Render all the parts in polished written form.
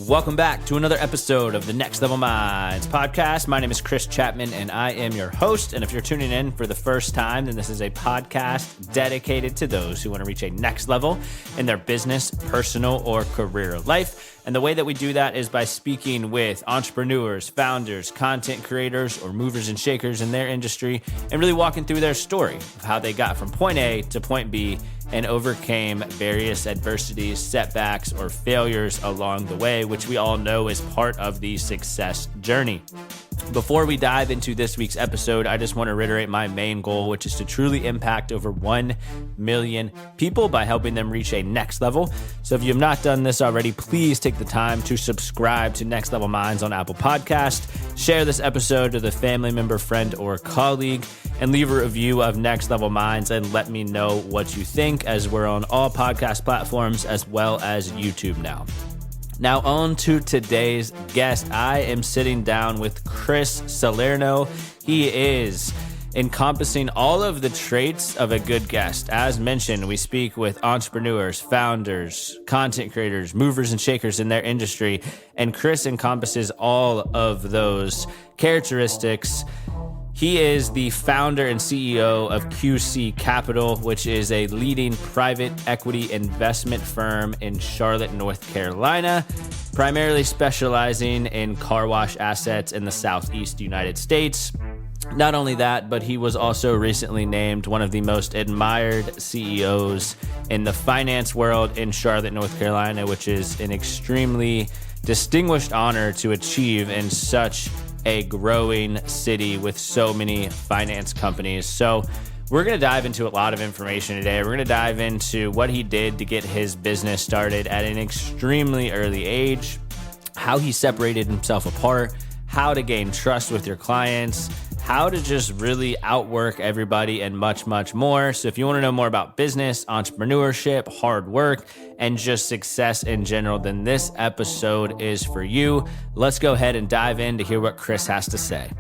Welcome back to another episode of the Next Level Minds podcast. My name is Chris Chapman, and I am your host. And if you're tuning in for the first time, then this is a podcast dedicated to those who want to reach a next level in their business, personal, or career life. And the way that we do that is by speaking with entrepreneurs, founders, content creators, or movers and shakers in their industry, and really walking through their story of how they got from point A to point B and overcame various adversities, setbacks, or failures along the way, which we all know is part of the success journey. Before we dive into this week's episode, I just want to reiterate my main goal, which is to truly impact over 1 million people by helping them reach a next level. So if you have not done this already, please take the time to subscribe to Next Level Minds on Apple Podcast, share this episode with a family member, friend, or colleague, and leave a review of Next Level Minds and let me know what you think, as we're on all podcast platforms as well as YouTube now. Now on to today's guest. I am sitting down with Chris Salerno. He is encompassing all of the traits of a good guest. As mentioned, we speak with entrepreneurs, founders, content creators, movers and shakers in their industry, and Chris encompasses all of those characteristics. He is the founder and CEO of QC Capital, which is a leading private equity investment firm in Charlotte, North Carolina, primarily specializing in car wash assets in the Southeast United States. Not only that, but he was also recently named one of the most admired CEOs in the finance world in Charlotte, North Carolina, which is an extremely distinguished honor to achieve in such a growing city with so many finance companies. So we're going to dive into a lot of information today. We're going to dive into what he did to get his business started at an extremely early age, how he separated himself apart, how to gain trust with your clients, how to just really outwork everybody, and much, much more. So if you want to know more about business, entrepreneurship, hard work, and just success in general, then this episode is for you. Let's go ahead and dive in to hear what Chris has to say.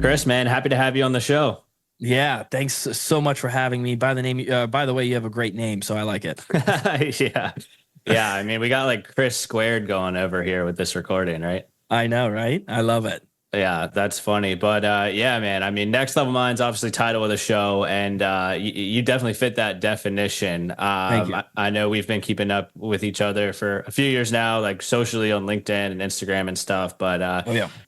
Chris, man, happy to have you on the show. Yeah, thanks so much for having me. By the way, you have a great name, so I like it. Yeah. I mean, we got like Chris squared going over here with this recording, right? I know, right? I love it. Yeah, that's funny. But yeah, man, I mean, Next Level Minds, obviously title of the show, and you definitely fit that definition. Thank you. I know we've been keeping up with each other for a few years now, like socially on LinkedIn and Instagram and stuff. But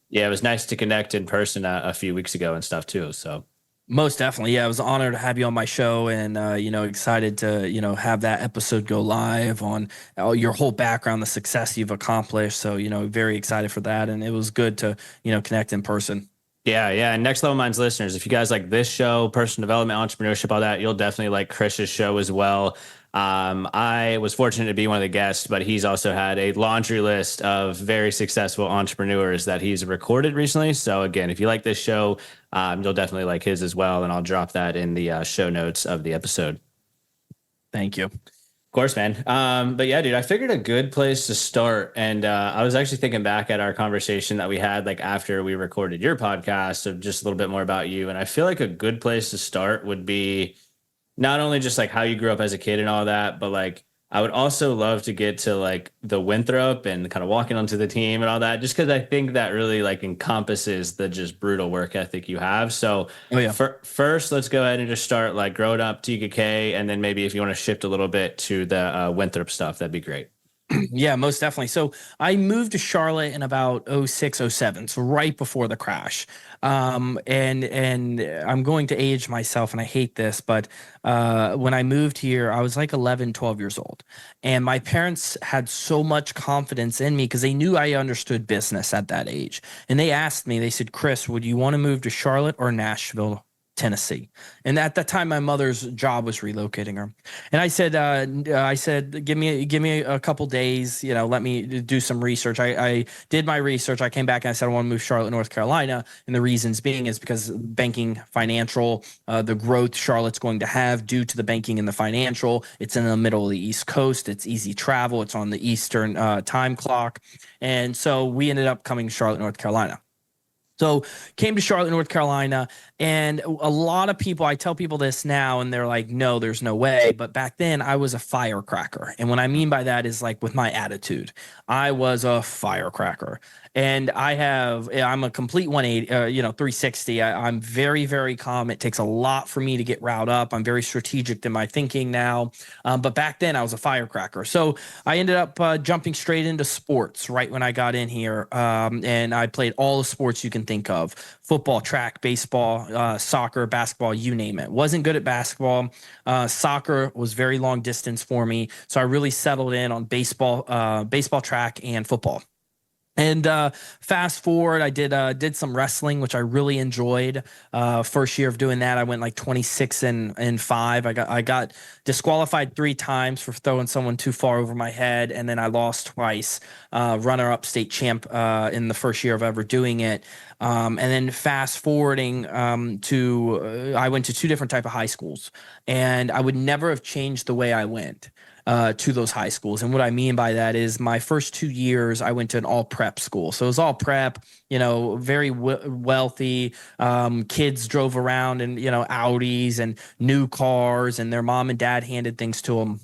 yeah, it was nice to connect in person a few weeks ago and stuff too. So most definitely. Yeah, it was an honor to have you on my show, and excited to have that episode go live on your whole background, the success you've accomplished. So very excited for that, and it was good to connect in person. Yeah. And Next Level Minds listeners, if you guys like this show, personal development, entrepreneurship, all that, you'll definitely like Chris's show as well. I was fortunate to be one of the guests, but he's also had a laundry list of very successful entrepreneurs that he's recorded recently. So again, if you like this show, you'll definitely like his as well. And I'll drop that in the show notes of the episode. Thank you. Of course, man. But yeah, dude, I figured a good place to start. And I was actually thinking back at our conversation that we had like after we recorded your podcast, of just a little bit more about you. And I feel like a good place to start would be not only just like how you grew up as a kid and all that, but like I would also love to get to like the Winthrop and kind of walking onto the team and all that, just because I think that really like encompasses the just brutal work ethic you have. So first, let's go ahead and just start like growing up TKK, and then maybe if you want to shift a little bit to the Winthrop stuff, that'd be great. Yeah, most definitely. So I moved to Charlotte in about 06, 07, so right before the crash. And I'm going to age myself, and I hate this, but when I moved here, I was like 11, 12 years old. And my parents had so much confidence in me because they knew I understood business at that age. And they asked me, they said, Chris, would you want to move to Charlotte or Nashville? Tennessee. And at that time, my mother's job was relocating her. And I said, give me a couple days, let me do some research. I did my research. I came back and I said, I want to move to Charlotte, North Carolina. And the reasons being is because banking, financial, the growth Charlotte's going to have due to the banking and the financial. It's in the middle of the East Coast. It's easy travel. It's on the Eastern time clock. And so we ended up coming to Charlotte, North Carolina. So came to Charlotte, North Carolina, and a lot of people, I tell people this now, and they're like, no, there's no way. But back then, I was a firecracker. And what I mean by that is like with my attitude, I was a firecracker. And I'm a complete 180, 360. I'm very, very calm. It takes a lot for me to get riled up. I'm very strategic in my thinking now. But back then, I was a firecracker. So I ended up jumping straight into sports right when I got in here. And I played all the sports you can think of: football, track, baseball, soccer, basketball, you name it. Wasn't good at basketball. Soccer was very long distance for me. So I really settled in on baseball, track, and football. And fast forward, I did some wrestling, which I really enjoyed. First year of doing that, I went like 26-5. I got disqualified 3 times for throwing someone too far over my head, and then I lost twice. Runner-up state champ in the first year of ever doing it. And then fast forwarding I went to 2 different type of high schools, and I would never have changed the way I went to those high schools. And what I mean by that is my first 2 years, I went to an all prep school. So it was all prep, very wealthy. Kids drove around in, Audis and new cars, and their mom and dad handed things to them.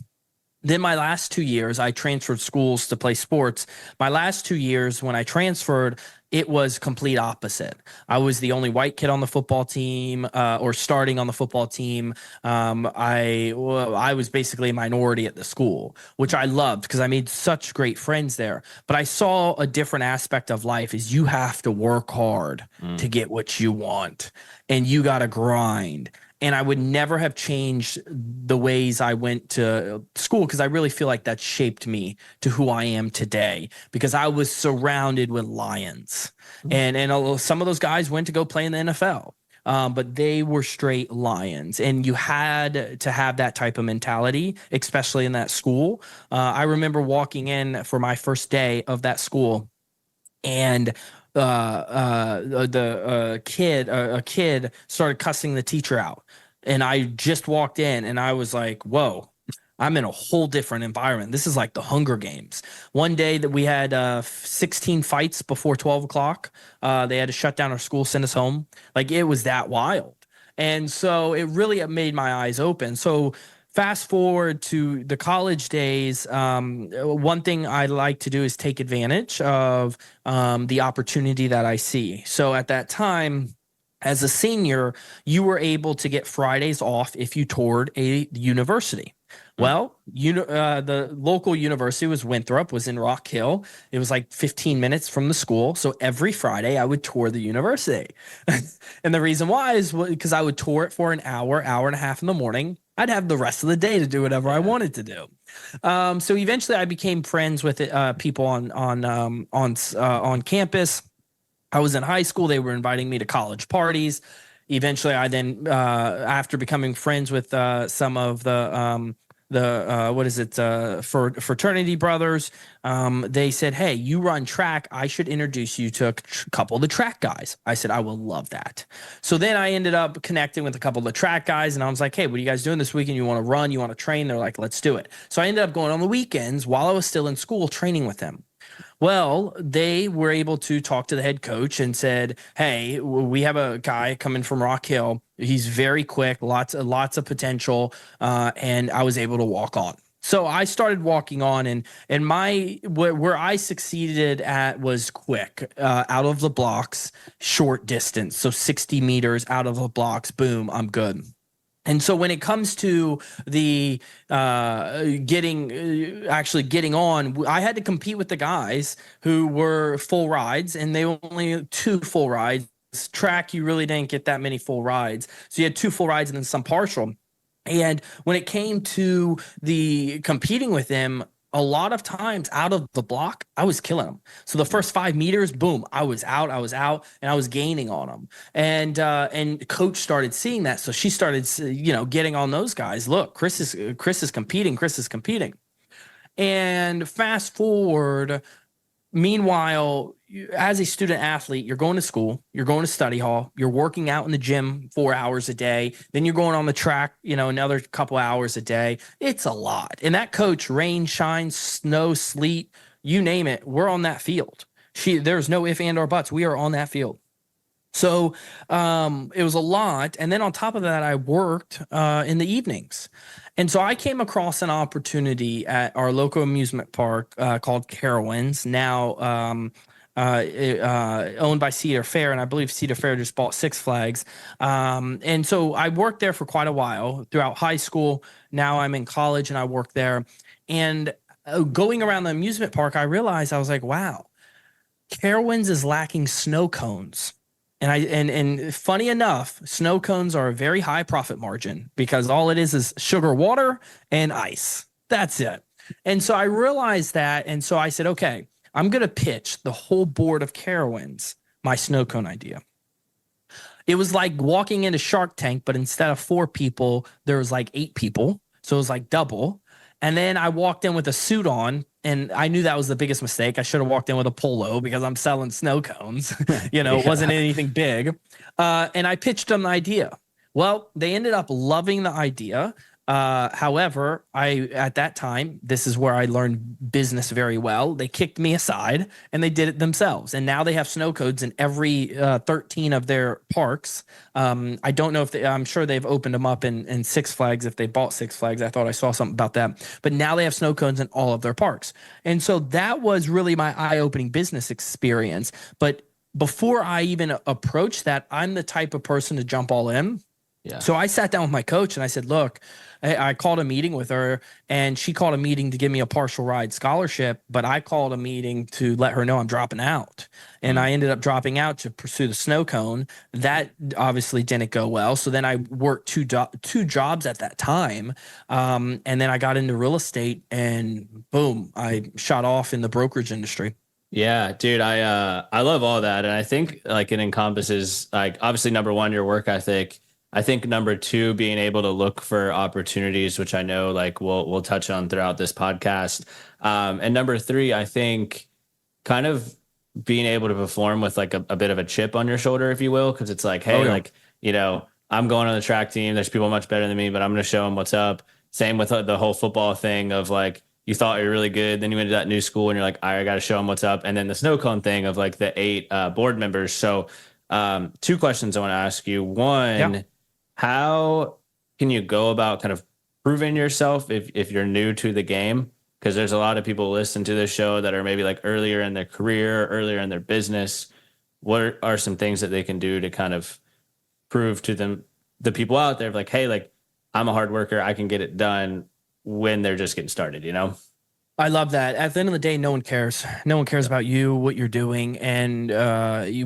Then my last 2 years, I transferred schools to play sports. My last 2 years, when I transferred, it was complete opposite. I was the only white kid on the football team, or starting on the football team. I was basically a minority at the school, which I loved because I made such great friends there. But I saw a different aspect of life: is you have to work hard to get what you want, and you got to grind. And I would never have changed the ways I went to school, because I really feel like that shaped me to who I am today, because I was surrounded with lions. And some of those guys went to go play in the NFL. But they were straight lions, and you had to have that type of mentality, especially in that school. I remember walking in for my first day of that school, and a kid started cussing the teacher out, and I just walked in, and I was like, whoa, I'm in a whole different environment. This is like the Hunger Games. One day that we had 16 fights before 12 o'clock. They had to shut down our school, send us home. Like, it was that wild. And so it really made my eyes open. So fast forward to the college days, one thing I like to do is take advantage of the opportunity that I see. So at that time, as a senior, you were able to get Fridays off if you toured a university. Well, the local university was Winthrop, was in Rock Hill. It was like 15 minutes from the school. So every Friday I would tour the university. And the reason why is because I would tour it for an hour and a half in the morning. I'd have the rest of the day to do whatever I wanted to do. So eventually I became friends with people on campus. I was in high school. They were inviting me to college parties. Eventually, I then, after becoming friends with some of the fraternity brothers, they said, hey, you run track. I should introduce you to a couple of the track guys. I said, I will love that. So then I ended up connecting with a couple of the track guys, and I was like, hey, what are you guys doing this weekend? You want to run? You want to train? They're like, let's do it. So I ended up going on the weekends while I was still in school training with them. Well, they were able to talk to the head coach and said, hey, we have a guy coming from Rock Hill. He's very quick, lots of potential, and I was able to walk on. So I started walking on, and where I succeeded at was quick, out of the blocks, short distance. So 60 meters out of the blocks, boom, I'm good. And so when it comes to the getting on, I had to compete with the guys who were full rides, and they were only 2 full rides. Track, you really didn't get that many full rides. So you had 2 full rides and then some partial. And when it came to the competing with them, a lot of times out of the block, I was killing them. So the first 5 meters, boom, I was out, and I was gaining on them. And coach started seeing that, so she started, getting on those guys. Look, Chris is competing. Chris is competing. And fast forward. Meanwhile, as a student athlete, you're going to school, you're going to study hall, you're working out in the gym 4 hours a day, then you're going on the track, another couple hours a day. It's a lot. And that coach, rain, shine, snow, sleet, you name it, we're on that field. There's no if and or buts. We are on that field. So it was a lot. And then on top of that, I worked in the evenings. And so I came across an opportunity at our local amusement park called Carowinds, now owned by Cedar Fair. And I believe Cedar Fair just bought Six Flags. And so I worked there for quite a while throughout high school. Now I'm in college and I work there. And going around the amusement park, I realized, I was like, wow, Carowinds is lacking snow cones. And funny enough, snow cones are a very high profit margin because all it is sugar water and ice. That's it. And so I realized that. And so I said, okay, I'm going to pitch the whole board of Carowinds my snow cone idea. It was like walking into Shark Tank, but instead of 4 people, there was like 8 people. So it was like double. And then I walked in with a suit on, and I knew that was the biggest mistake. I should have walked in with a polo because I'm selling snow cones. It wasn't anything big. And I pitched them the idea. Well, they ended up loving the idea. However, at that time, this is where I learned business very well. They kicked me aside and they did it themselves. And now they have snow codes in every 13 of their parks. I don't know if I'm sure they've opened them up in Six Flags if they bought Six Flags. I thought I saw something about that. But now they have snow cones in all of their parks. And so that was really my eye-opening business experience. But before I even approached that, I'm the type of person to jump all in. Yeah. So I sat down with my coach and I said, look, I called a meeting with her, and she called a meeting to give me a partial ride scholarship, but I called a meeting to let her know I'm dropping out. And I ended up dropping out to pursue the snow cone. That obviously didn't go well. So then I worked two jobs at that time. And then I got into real estate, and boom, I shot off in the brokerage industry. Yeah, dude, I love all that. And I think like it encompasses like obviously number one, your work ethic. I think number two, being able to look for opportunities, which I know like we'll touch on throughout this podcast. And number three, I think kind of being able to perform with like a bit of a chip on your shoulder, if you will, because it's like, hey, like, I'm going on the track team. There's people much better than me, but I'm going to show them what's up. Same with the whole football thing of like, you thought you were really good. Then you went to that new school and you're like, I got to show them what's up. And then the snow cone thing of like the 8 board members. So 2 questions I want to ask you. One, how can you go about kind of proving yourself if you're new to the game? Because there's a lot of people listen to this show that are maybe like earlier in their career, earlier in their business. What are some things that they can do to kind of prove to them, the people out there, like, hey, like I'm a hard worker, I can get it done, when they're just getting started, I love that. At the end of the day, no one cares. No one cares about you, what you're doing. And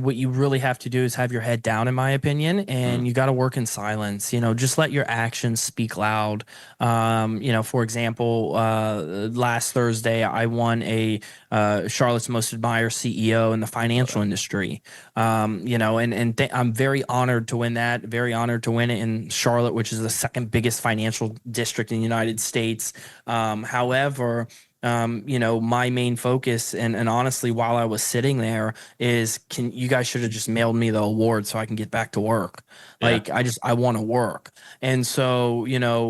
what you really have to do is have your head down, in my opinion. And you got to work in silence. Just let your actions speak loud. For example, last Thursday, I won a Charlotte's Most Admired CEO in the financial industry. I'm very honored to win that. Very honored to win it in Charlotte, which is the second biggest financial district in the United States. However, my main focus and honestly, while I was sitting there is, you guys should have just mailed me the award so I can get back to work. Yeah. Like I want to work. And so,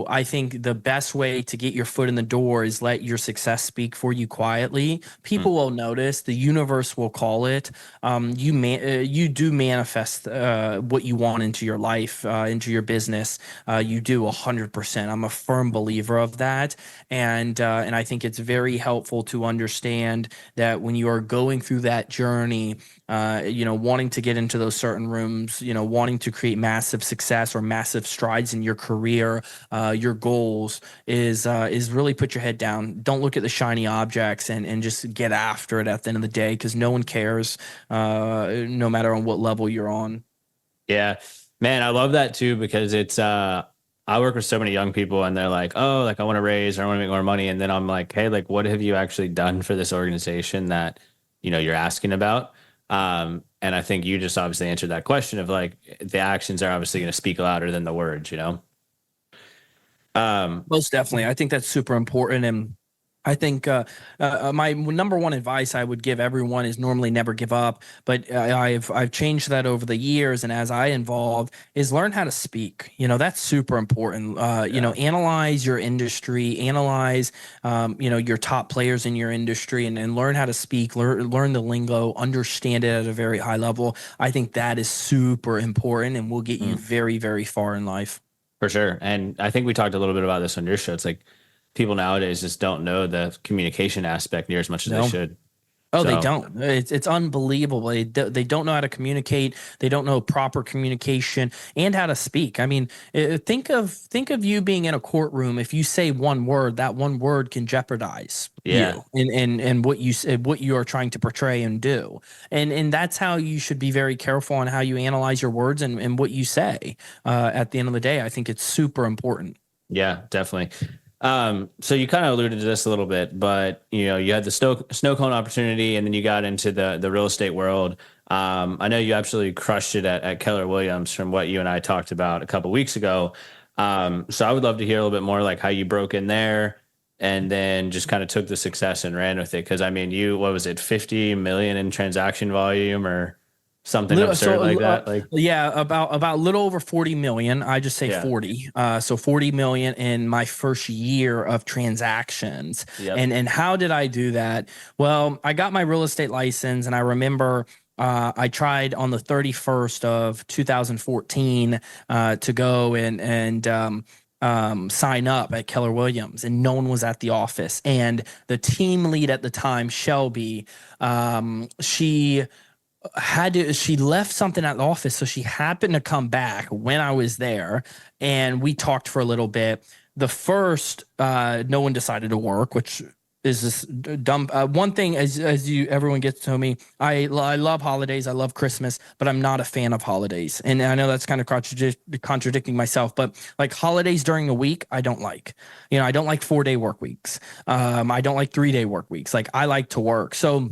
I think the best way to get your foot in the door is let your success speak for you quietly. People will notice, the universe will call it. You do manifest what you want into your life, into your business. You do 100%. I'm a firm believer of that. And I think it's very helpful to understand that when you are going through that journey, wanting to get into those certain rooms, wanting to create massive success or massive strides in your career, your goals is really put your head down. Don't look at the shiny objects and just get after it at the end of the day, because no one cares, no matter on what level you're on. Yeah, man, I love that too, because it's, I work with so many young people and they're like, oh, like I want to raise or I want to make more money. And then I'm like, hey, like what have you actually done for this organization that, you're asking about? And I think you just obviously answered that question of like the actions are obviously going to speak louder than the words, you know? Most definitely. I think that's super important. And I think my number one advice I would give everyone is normally never give up. But I've changed that over the years, and as I evolved, is learn how to speak. That's super important. Yeah, Analyze your industry, analyze your top players in your industry, and learn how to speak. Learn the lingo, understand it at a very high level. I think that is super important, and will get you mm, very very far in life. for sure. And I think we talked a little bit about this on your show. It's like people nowadays just don't know the communication aspect near as much as they No. should. Oh, they So don't. It's unbelievable. They don't know how to communicate. They don't know proper communication and how to speak. I mean, think of you being in a courtroom. If you say one word, that one word can jeopardize yeah, you and what you are trying to portray and do. And that's how you should be very careful on how you analyze your words and what you say. At the end of the day, I think it's super important. yeah, definitely. So you kind of alluded to this a little bit, but you had the snow cone opportunity, and then you got into the real estate world. I know you absolutely crushed it at Keller Williams from what you and I talked about a couple weeks ago. So I would love to hear a little bit more like how you broke in there, and then just kind of took the success and ran with it. Because I mean, what was it, 50 million in transaction volume or something absurd like that? Like, Yeah, about a little over 40 million. I just say yeah, 40. So 40 million in my first year of transactions. yep. And how did I do that? Well, I got my real estate license, and I remember I tried on the 31st of 2014 to go and sign up at Keller Williams, and no one was at the office. And the team lead at the time, Shelby, she left something at the office, so she happened to come back when I was there, and we talked for a little bit. The first no one decided to work, which is this dumb one thing. As you everyone gets to me, I love holidays, I love Christmas, but I'm not a fan of holidays. And I know that's kind of contradicting myself, but like holidays during the week I don't like. I don't like 4-day work weeks. I don't like 3-day work weeks. Like, I like to work. So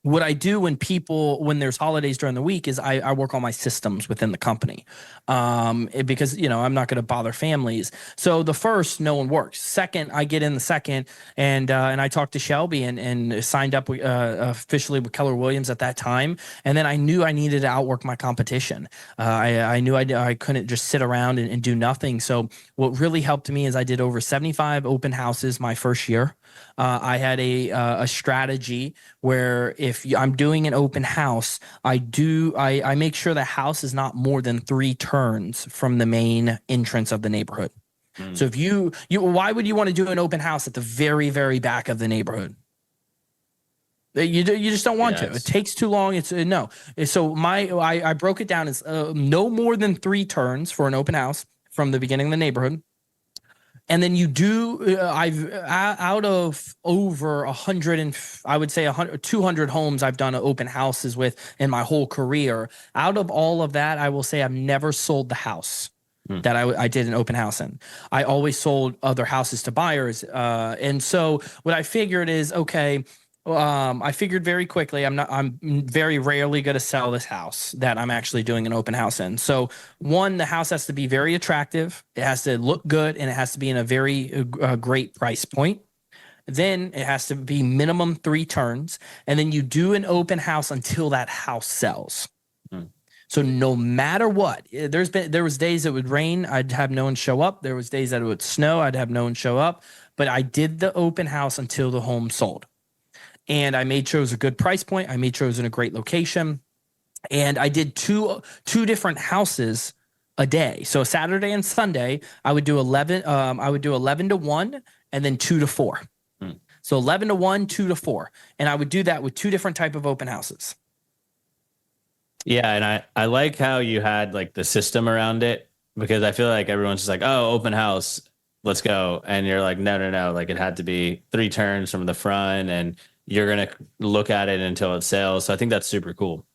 what I do when there's holidays during the week is I work on my systems within the company, because I'm not going to bother families. So the first, no one works. Second, I get in the second, and I talked to Shelby and signed up officially with Keller Williams at that time. And then I knew I needed to outwork my competition. I knew I couldn't just sit around and do nothing. So what really helped me is I did over 75 open houses my first year. I had a strategy where if I'm doing an open house, I make sure the house is not more than 3 turns from the main entrance of the neighborhood. So Mm, if why would you want to do an open house at the very, very back of the neighborhood? You just don't want yeah, to. It takes too long. It's no. So I broke it down as no more than 3 turns for an open house from the beginning of the neighborhood. And then you do I've out of over 100 and I would say 100 200 homes I've done open houses with in my whole career. Out of all of that, I will say I've never sold the house mm, that I did an open house in. I always sold other houses to buyers. And so what I figured is, okay, I figured very quickly I'm very rarely going to sell this house that I'm actually doing an open house in. So one, the house has to be very attractive. It has to look good, and it has to be in a very great price point. Then it has to be minimum 3 turns. And then you do an open house until that house sells. mm. So no matter what, there was days it would rain, I'd have no one show up. There was days that it would snow, I'd have no one show up. But I did the open house until the home sold. And I made sure it was a good price point. I made sure it was in a great location. And I did two different houses a day. So Saturday and Sunday, I would do 11. I would do 11 to 1, and then 2 to 4. Mm. So 11 to 1, 2 to 4, and I would do that with 2 different type of open houses. Yeah, and I like how you had like the system around it because I feel like everyone's just like, oh, open house, let's go. And you're like, no, no, no. Like it had to be 3 turns from the front and you're gonna look at it until it sells. So I think that's super cool.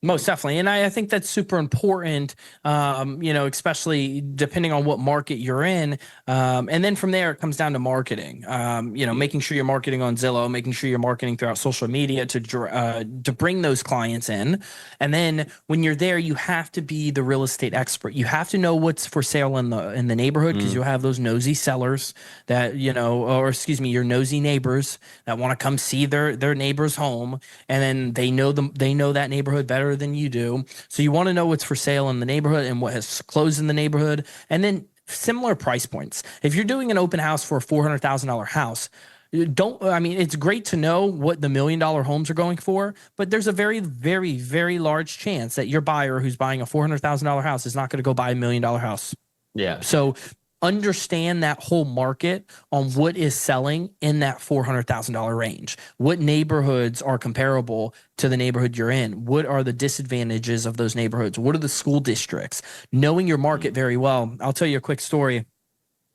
Most definitely. And I think that's super important, especially depending on what market you're in. And then from there, it comes down to marketing, making sure you're marketing on Zillow, making sure you're marketing throughout social media to bring those clients in. And then when you're there, you have to be the real estate expert. You have to know what's for sale in the neighborhood, because you'll have those nosy sellers that, or excuse me, your nosy neighbors that want to come see their neighbor's home, and then they know that neighborhood better than you do. So you want to know what's for sale in the neighborhood and what has closed in the neighborhood, and then similar price points. If you're doing an open house for a $400,000 house, it's great to know what the $1 million homes are going for, but there's a very, very, very large chance that your buyer who's buying a $400,000 house is not going to go buy $1 million house. Yeah. So understand that whole market on what is selling in that $400,000 range. What neighborhoods are comparable to the neighborhood you're in? What are the disadvantages of those neighborhoods? What are the school districts? Knowing your market very well. I'll tell you a quick story.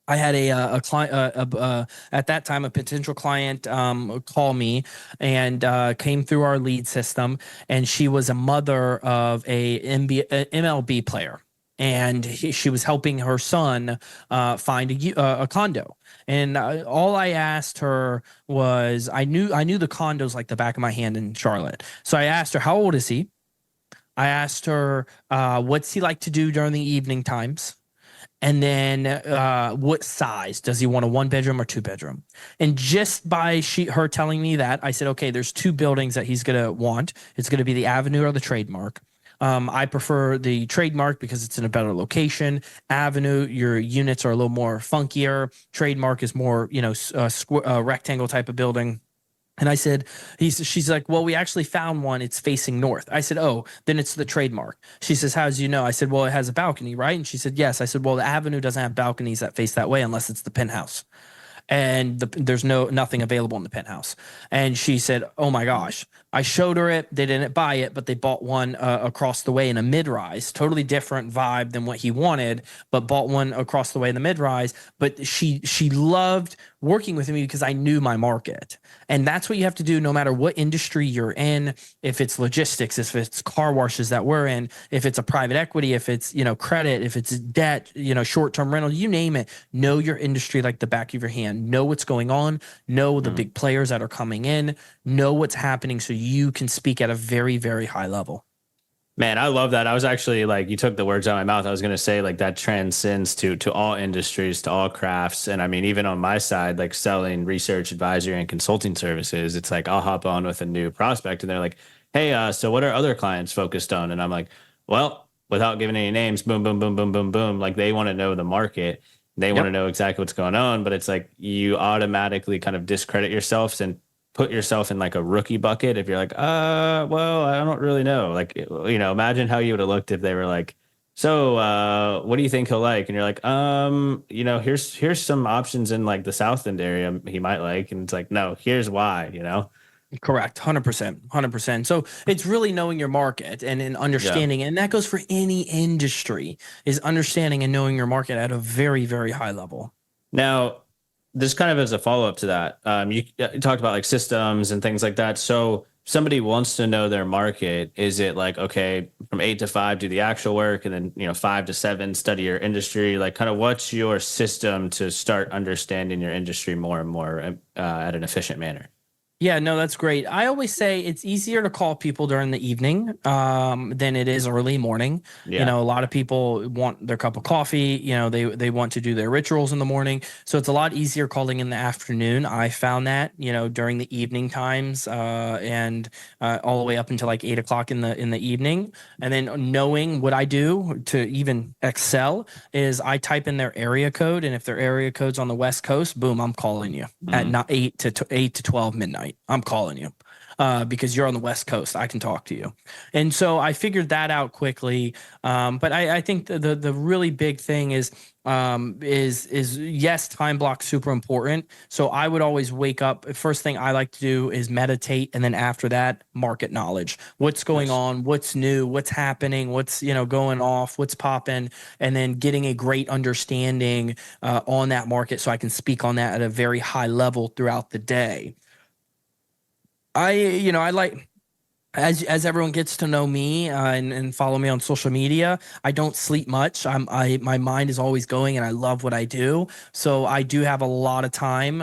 I had a client at that time, a potential client call me and came through our lead system, and she was a mother of a MLB player. And she was helping her son find a condo. And all I asked her was, I knew the condos like the back of my hand in Charlotte. So I asked her, how old is he? I asked her, what's he like to do during the evening times? And then what size? Does he want a 1-bedroom or 2-bedroom? And just by her telling me that, I said, okay, there's 2 buildings that he's going to want. It's going to be the Avenue or the Trademark. I prefer the Trademark because it's in a better location. Avenue, your units are a little more funkier. Trademark is more, rectangle type of building. And I said, she's like, well, we actually found one. It's facing north. I said, oh, then it's the Trademark. She says, how do you know? I said, well, it has a balcony, right? And she said, yes. I said, well, the Avenue doesn't have balconies that face that way unless it's the penthouse. And there's nothing available in the penthouse. And she said, oh my gosh. I showed her it. They didn't buy it, but they bought one across the way in a mid-rise, totally different vibe than what he wanted, but bought one across the way in the mid-rise. But she loved working with me because I knew my market. And that's what you have to do no matter what industry you're in. If it's logistics, if it's car washes that we're in, if it's a private equity, if it's, credit, if it's debt, short-term rental, you name it, know your industry like the back of your hand, know what's going on, know the big players that are coming in, know what's happening so you can speak at a very, very high level. Man, I love that. I was actually you took the words out of my mouth. I was going to say that transcends to all industries, to all crafts. And I mean, even on my side, selling research, advisory, and consulting services, it's I'll hop on with a new prospect and they're like, hey, so what are other clients focused on? And I'm like, well, without giving any names, boom, boom, boom, boom, boom, boom. They want to know the market. They want to know exactly what's going on, but it's you automatically kind of discredit yourself and put yourself in a rookie bucket if you're well, I don't really know. Imagine how you would have looked if they were so what do you think he'll like? And you're here's some options in the South End area he might like. And it's no, here's why. Correct. 100%. So it's really knowing your market and understanding. And that goes for any industry, is understanding and knowing your market at a very, very high level. Now, this kind of as a follow-up to that, you talked about systems and things like that. So somebody wants to know their market. Is it okay, from 8 to 5, do the actual work, and then, 5 to 7, study your industry? Kind of what's your system to start understanding your industry more and more at an efficient manner? Yeah, no, that's great. I always say it's easier to call people during the evening than it is early morning. Yeah. A lot of people want their cup of coffee. They want to do their rituals in the morning. So it's a lot easier calling in the afternoon. I found that, during the evening times and all the way up until 8 o'clock in the evening. And then knowing what I do to even excel is I type in their area code. And if their area code's on the West Coast, boom, I'm calling you at 8 to 12 midnight. I'm calling you because you're on the West Coast. I can talk to you. And so I figured that out quickly. But I think the really big thing is yes, time block super important. So I would always wake up. First thing I like to do is meditate. And then after that, market knowledge. What's going on? What's new? What's happening? What's, going off? What's popping? And then getting a great understanding on that market so I can speak on that at a very high level throughout the day. I As everyone gets to know me and follow me on social media, I don't sleep much. My mind is always going, and I love what I do. So I do have a lot of time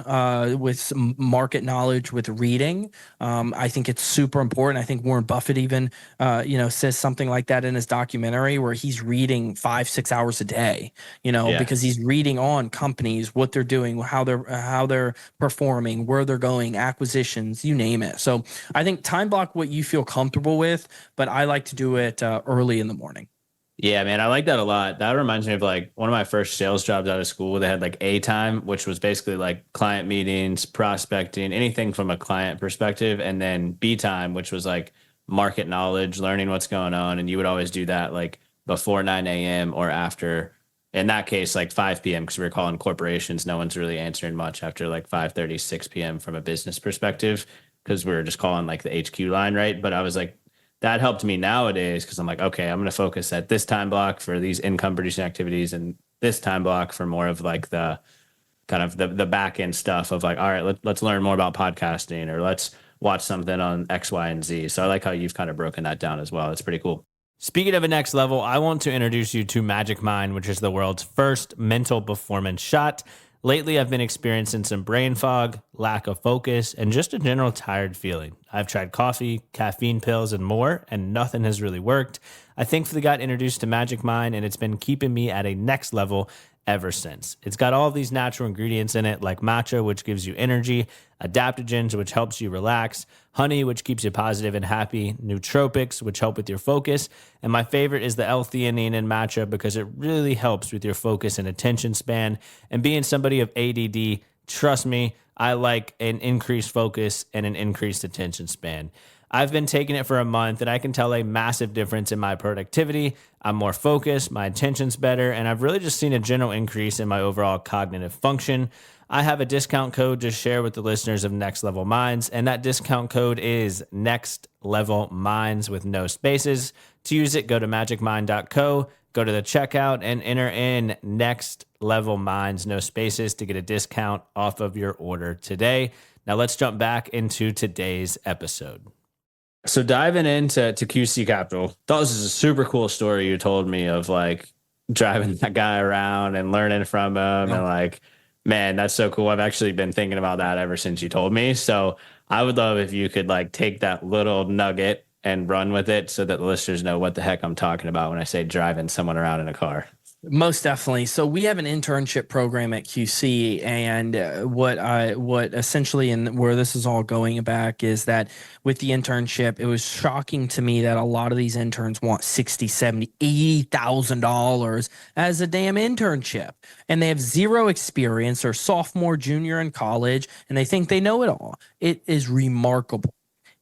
with some market knowledge with reading. I think it's super important. I think Warren Buffett even says something like that in his documentary, where he's reading 5 6 hours a day. Yeah. Because he's reading on companies, what they're doing, how they're performing, where they're going, acquisitions, you name it. So I think time block what you feel comfortable with, but I like to do it early in the morning. Yeah, man, I like that a lot. That reminds me of like one of my first sales jobs out of school. They had like A time, which was basically like client meetings, prospecting, anything from a client perspective, and then B time, which was like market knowledge, learning what's going on. And you would always do that like before 9 a.m. or after. In that case, like 5 p.m. because we were calling corporations. No one's really answering much after like 5:30, 6 p.m. from a business perspective because we were just calling like the HQ line, right? But I was like, that helped me nowadays because I'm like, okay, I'm going to focus at this time block for these income producing activities and this time block for more of like the kind of the back end stuff of like, all right, let's learn more about podcasting or let's watch something on X, Y, and Z. So I like how you've kind of broken that down as well. It's pretty cool. Speaking of a next level, I want to introduce you to Magic Mind, which is the world's first mental performance shot. Lately, I've been experiencing some brain fog, lack of focus, and just a general tired feeling. I've tried coffee, caffeine pills, and more, and nothing has really worked. I thankfully got introduced to Magic Mind, and it's been keeping me at a next level ever since. It's got all of these natural ingredients in it, like matcha, which gives you energy, adaptogens, which helps you relax, honey, which keeps you positive and happy, nootropics, which help with your focus, and my favorite is the L-theanine in matcha because it really helps with your focus and attention span. And being somebody of ADD, trust me, I like an increased focus and an increased attention span. I've been taking it for a month and I can tell a massive difference in my productivity. I'm more focused, my attention's better, and I've really just seen a general increase in my overall cognitive function. I have a discount code to share with the listeners of Next Level Minds, and that discount code is Next Level Minds with no spaces. To use it, go to magicmind.co, go to the checkout, and enter in Next Level Minds, no spaces, to get a discount off of your order today. Now let's jump back into today's episode. So diving into QC Capital, thought this is a super cool story you told me of like driving that guy around and learning from him and like, man, that's so cool. I've actually been thinking about that ever since you told me. So I would love if you could like take that little nugget and run with it so that the listeners know what the heck I'm talking about when I say driving someone around in a car. Most definitely. So we have an internship program at QC, and what essentially and where this is all going back is that with the internship, it was shocking to me that a lot of these interns want 60, 70, $80,000 as a damn internship, and they have zero experience or sophomore, junior in college, and they think they know it all. It is remarkable.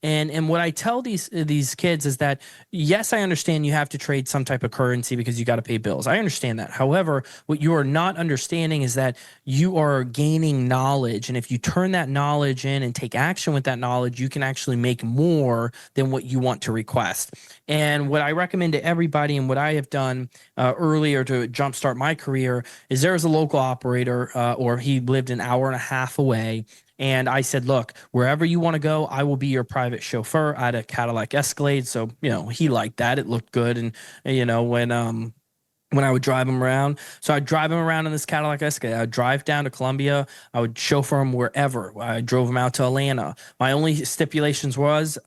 And what I tell these kids is that yes, I understand you have to trade some type of currency because you got to pay bills. I understand that. However, what you are not understanding is that you are gaining knowledge, and if you turn that knowledge in and take action with that knowledge, you can actually make more than what you want to request. And what I recommend to everybody, and what I have done earlier to jumpstart my career, is there was a local operator, or he lived an hour and a half away. And I said, look, wherever you want to go, I will be your private chauffeur. I had a Cadillac Escalade. So, he liked that. It looked good. And, when I would drive him around. So I'd drive him around in this Cadillac Escalade. I'd drive down to Columbia. I would chauffeur him wherever. I drove him out to Atlanta. My only stipulations was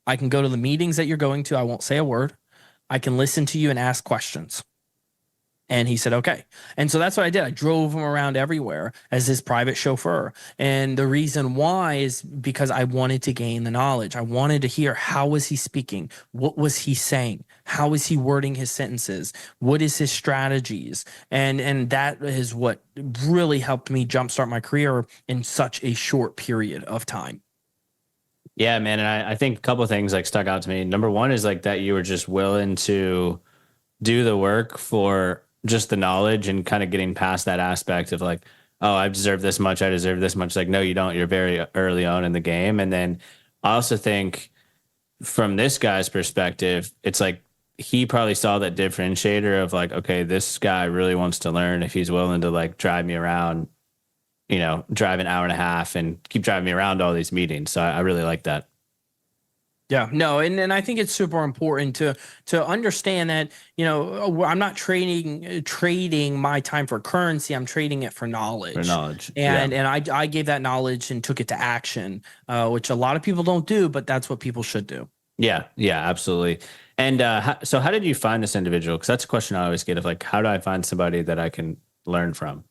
I can go to the meetings that you're going to. I won't say a word. I can listen to you and ask questions. And he said, okay. And so that's what I did. I drove him around everywhere as his private chauffeur. And the reason why is because I wanted to gain the knowledge. I wanted to hear, how was he speaking? What was he saying? How is he wording his sentences? What is his strategies? And that is what really helped me jumpstart my career in such a short period of time. Yeah, man. And I think a couple of things like stuck out to me. Number one is like that you were just willing to do the work for just the knowledge and kind of getting past that aspect of like, oh, I deserve this much. I deserve this much. Like, no, you don't. You're very early on in the game. And then I also think from this guy's perspective, it's like he probably saw that differentiator of like, okay, this guy really wants to learn if he's willing to like drive me around, drive an hour and a half and keep driving me around all these meetings. So I really like that. Yeah, no, and I think it's super important to understand that, I'm not trading my time for currency. I'm trading it for For knowledge. knowledge. Yeah. And I gave that knowledge and took it to action, which a lot of people don't do, but that's what people should do. Yeah. Yeah, absolutely. And so how did you find this individual? Because that's a question I always get of like, how do I find somebody that I can learn from?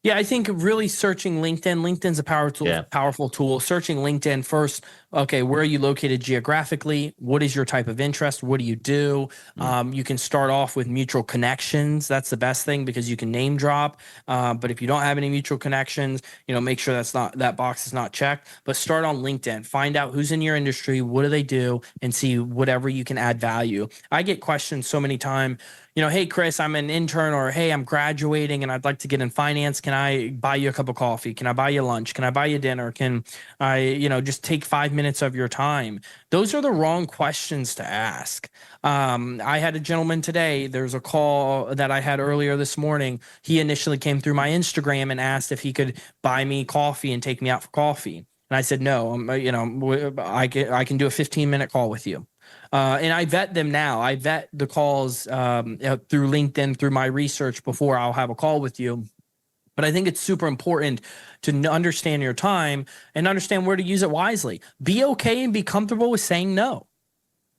Yeah, I think really searching LinkedIn. LinkedIn's a Yeah. powerful tool. Searching LinkedIn first. Okay, where are you located geographically? What is your type of interest? What do you do? Mm. You can start off with mutual connections. That's the best thing because you can name drop. But if you don't have any mutual connections, make sure that box is not checked. But start on LinkedIn. Find out who's in your industry, what do they do, and see whatever you can add value. I get questions so many times. Hey, Chris, I'm an intern, or hey, I'm graduating and I'd like to get in finance. Can I buy you a cup of coffee? Can I buy you lunch? Can I buy you dinner? Can I, just take 5 minutes of your time? Those are the wrong questions to ask. I had a gentleman today. There's a call that I had earlier this morning. He initially came through my Instagram and asked if he could buy me coffee and take me out for coffee. And I said, no, I can do a 15-minute call with you. And I vet them now. I vet the calls through LinkedIn, through my research before I'll have a call with you. But I think it's super important to understand your time and understand where to use it wisely. Be okay and be comfortable with saying no.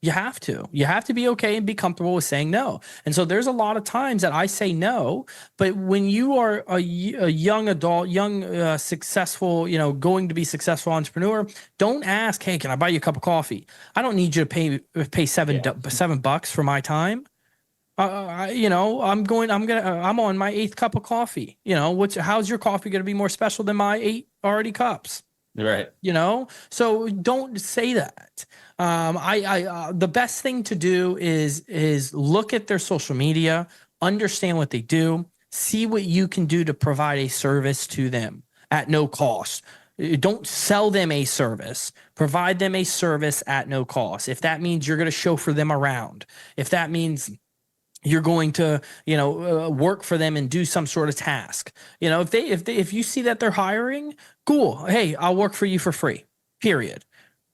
You have to. You have to be okay and be comfortable with saying no. And so there's a lot of times that I say no, but when you are a young adult, successful, going to be successful entrepreneur, don't ask, hey, can I buy you a cup of coffee? I don't need you to pay $7 for my time. I'm on my eighth cup of coffee. How's your coffee going to be more special than my 8 already cups? Right. So don't say that. The best thing to do is look at their social media, understand what they do, see what you can do to provide a service to them at no cost. Don't sell them a service. Provide them a service at no cost. If that means you're going to chauffeur them around, if that means you're going to work for them and do some sort of task, if you see that they're hiring, cool, hey, I'll work for you for free, period.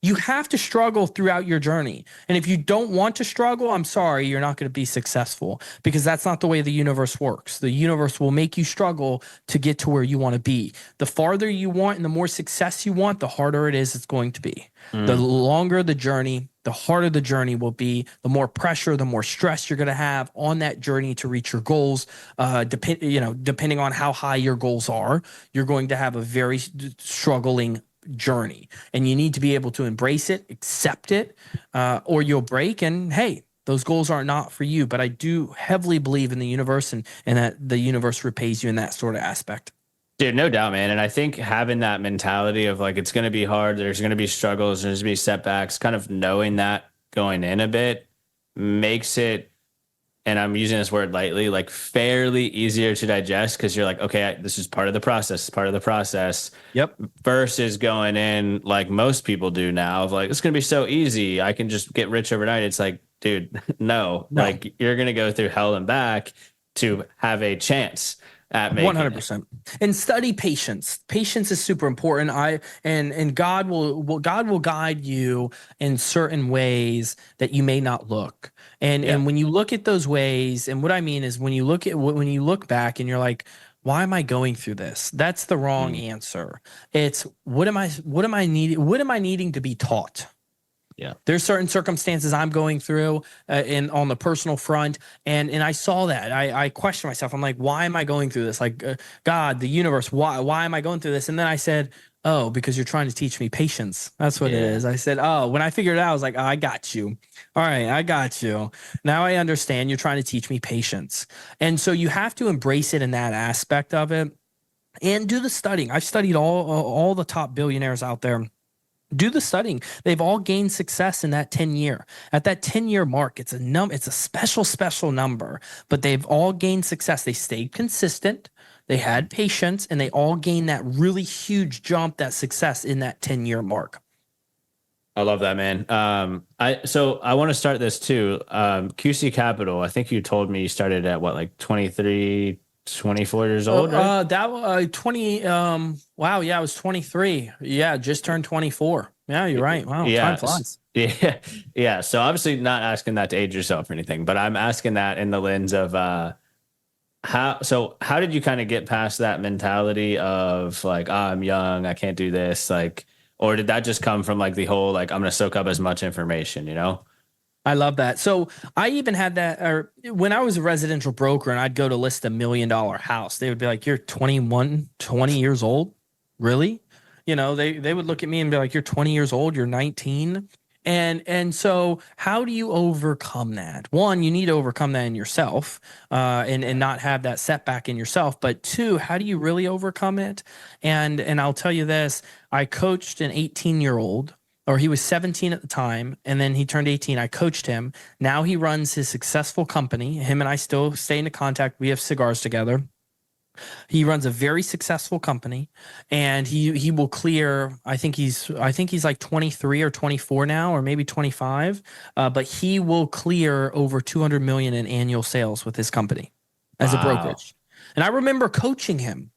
You have to struggle throughout your journey, and if you don't want to struggle, I'm sorry, you're not going to be successful, because that's not the way the universe works. The universe will make you struggle to get to where you want to be. The farther you want and the more success you want, the harder it is it's going to be. The longer the journey, the harder the journey will be, the more pressure, the more stress you're going to have on that journey to reach your goals. Depending on how high your goals are, you're going to have a very struggling journey, and you need to be able to embrace it, accept it, or you'll break. And hey, those goals are not for you. But I do heavily believe in the universe, and that the universe repays you in that sort of aspect. Dude, no doubt, man. And I think having that mentality of like, it's going to be hard, there's going to be struggles, there's going to be setbacks, kind of knowing that going in a bit makes it, and I'm using this word lightly, like fairly easier to digest, because you're like, okay, this is part of the process, it's part of the process. Yep. Versus going in like most people do now of like, it's going to be so easy, I can just get rich overnight. It's like, dude, no. Like you're going to go through hell and back to have a chance at making 100%. And study patience. Patience is super important. And God will guide you in certain ways that you may not look. And when you look at those ways, and what I mean is when you look back and you're like, why am I going through this? That's the wrong answer. It's what am I needing to be taught? Yeah. There's certain circumstances I'm going through on the personal front. And I saw that. I questioned myself. I'm like, why am I going through this? Like, God, the universe, why am I going through this? And then I said, oh, because you're trying to teach me patience. That's what it is. I said, oh, when I figured it out, I was like, oh, I got you. All right, I got you. Now I understand you're trying to teach me patience. And so you have to embrace it in that aspect of it and do the studying. I've studied all the top billionaires out there. Do the studying. They've all gained success in that 10-year. At that 10-year mark, it's a special number, but they've all gained success. They stayed consistent, they had patience, and they all gained that really huge jump, that success in that 10-year mark. I love that, man. I want to start this too. QC Capital, I think you told me you started at what, like 23, 24 years old, right? That was 20. Wow. Yeah, I was 23. Yeah, just turned 24. Yeah, you're right. Wow. Yeah. Time flies. Yeah. Yeah. So obviously not asking that to age yourself or anything, but I'm asking that in the lens of how did you kind of get past that mentality of like, I'm young, I can't do this, like, or did that just come from like the whole like I'm gonna soak up as much information, you know? I love that. So I even had that, or when I was a residential broker and I'd go to list $1 million house, they would be like, "You're 21, 20 years old, really?" They would look at me and be like, "You're 20 years old, you're 19." And so how do you overcome that? One, you need to overcome that in yourself, and not have that setback in yourself. But two, how do you really overcome it? And I'll tell you this: I coached an 18-year-old, or he was 17 at the time, and then he turned 18. I coached him. Now he runs his successful company. Him and I still stay in contact. We have cigars together. He runs a very successful company, and he will clear. I think he's like 23 or 24 now, or maybe 25. But he will clear over 200 million in annual sales with his company as a Wow. brokerage. And I remember coaching him,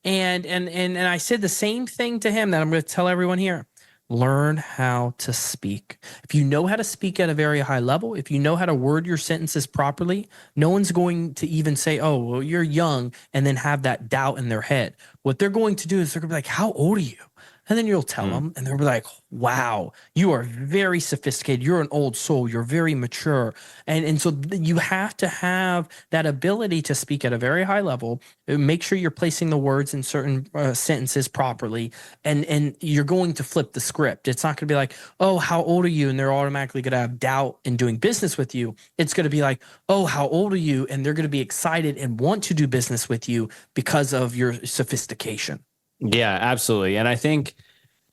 and I said the same thing to him that I'm going to tell everyone here. Learn how to speak. If you know how to speak at a very high level, if you know how to word your sentences properly, no one's going to even say, "Oh, well, you're young," and then have that doubt in their head. What they're going to do is they're going to be like, "How old are you?" And then you'll tell Mm. them, and they'll be like, "Wow, you are very sophisticated. You're an old soul. You're very mature." And so you have to have that ability to speak at a very high level. Make sure you're placing the words in certain sentences properly, and you're going to flip the script. It's not going to be like, "Oh, how old are you?" and they're automatically going to have doubt in doing business with you. It's going to be like, "Oh, how old are you?" and they're going to be excited and want to do business with you because of your sophistication. Yeah, absolutely. And I think,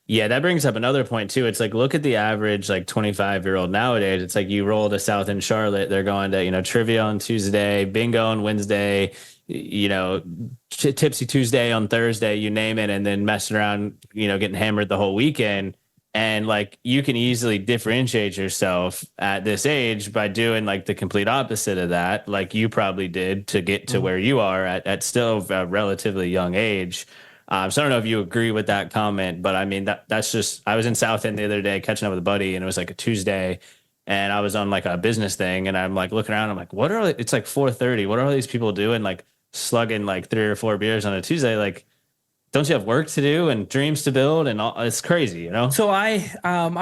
yeah, that brings up another point too. It's like, look at the average like 25-year-old nowadays. It's like you roll to South in Charlotte, they're going to, trivia on Tuesday, bingo on Wednesday, you know, tipsy Tuesday on Thursday, you name it, and then messing around, getting hammered the whole weekend. And like you can easily differentiate yourself at this age by doing like the complete opposite of that, like you probably did to get to Mhm. where you are at still a relatively young age. So I don't know if you agree with that comment, but I mean that's just I was in South End the other day catching up with a buddy, and it was like a Tuesday, and I was on like a business thing, and I'm like looking around, I'm like, what are it's like 4:30? What are all these people doing? Like slugging like 3 or 4 beers on a Tuesday? Like, don't you have work to do and dreams to build and all? It's crazy, you know? So I have